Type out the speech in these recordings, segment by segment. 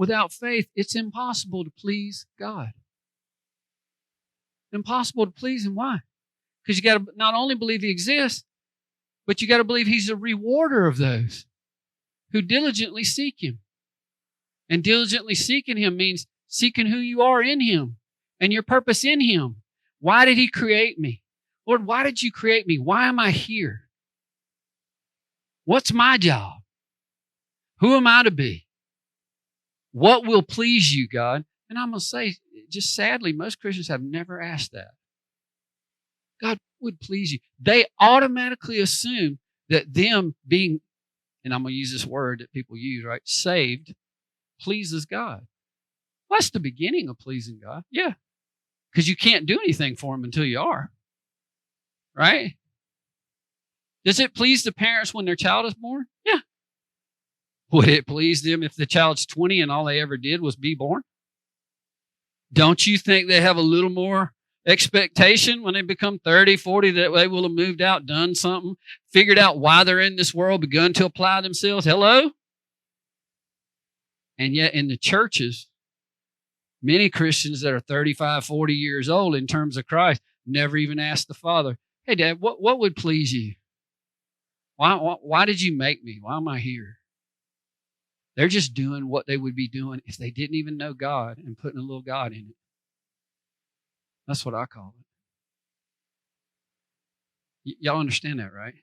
Without faith, it's impossible to please God. Impossible to please Him. Why? Because you got to not only believe He exists, but you got to believe He's a rewarder of those who diligently seek Him. And diligently seeking Him means seeking who you are in Him and your purpose in Him. Why did He create me? Lord, why did you create me? Why am I here? What's my job? Who am I to be? What will please you, God? And I'm going to say, just sadly, most Christians have never asked that. God would please you. They automatically assume that them being, and I'm going to use this word that people use, right? Saved, pleases God. Well, that's the beginning of pleasing God. Yeah. Because you can't do anything for Him until you are. Right? Does it please the parents when their child is born? Yeah. Would it please them if the child's 20 and all they ever did was be born? Don't you think they have a little more expectation when they become 30, 40 that they will have moved out, done something, figured out why they're in this world, begun to apply themselves? Hello? And yet in the churches, many Christians that are 35, 40 years old in terms of Christ never even ask the Father, hey, Dad, what would please you? Why did you make me? Why am I here? They're just doing what they would be doing if they didn't even know God and putting a little God in it. That's what I call it. Y'all understand that, right?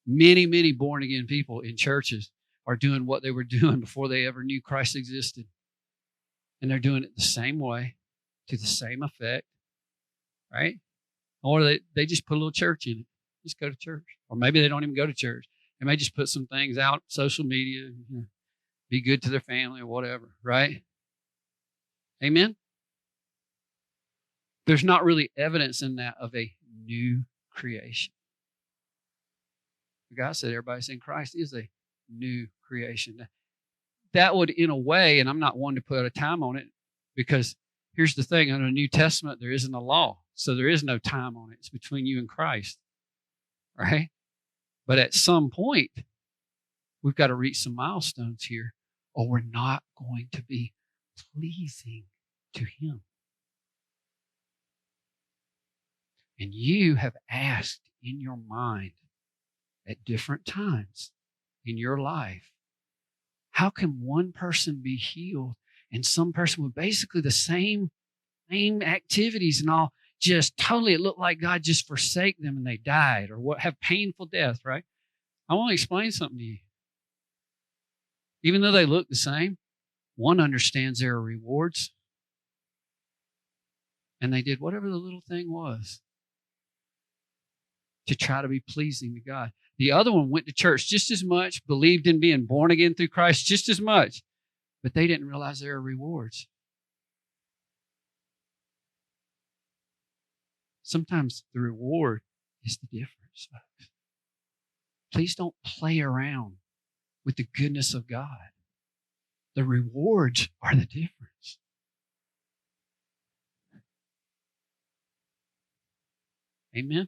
Many, many born-again people in churches are doing what they were doing before they ever knew Christ existed. And they're doing it the same way, to the same effect, right? Or they just put a little church in it. Just go to church. Or maybe they don't even go to church. They may just put some things out, social media, be good to their family or whatever, right? Amen? There's not really evidence in that of a new creation. God said everybody in Christ is a new creation. That would, in a way, and I'm not one to put a time on it, because here's the thing, under the New Testament, there isn't a law. So there is no time on it. It's between you and Christ, right? But at some point, we've got to reach some milestones here, or we're not going to be pleasing to Him. And you have asked in your mind at different times in your life, how can one person be healed and some person with basically the same activities and all, just totally, it looked like God just forsake them and they died, or what, have painful death, right? I want to explain something to you. Even though they look the same, one understands there are rewards, and they did whatever the little thing was to try to be pleasing to God. The other one went to church just as much, believed in being born again through Christ just as much, but they didn't realize there are rewards. Sometimes the reward is the difference, folks. Please don't play around with the goodness of God. The rewards are the difference. Amen?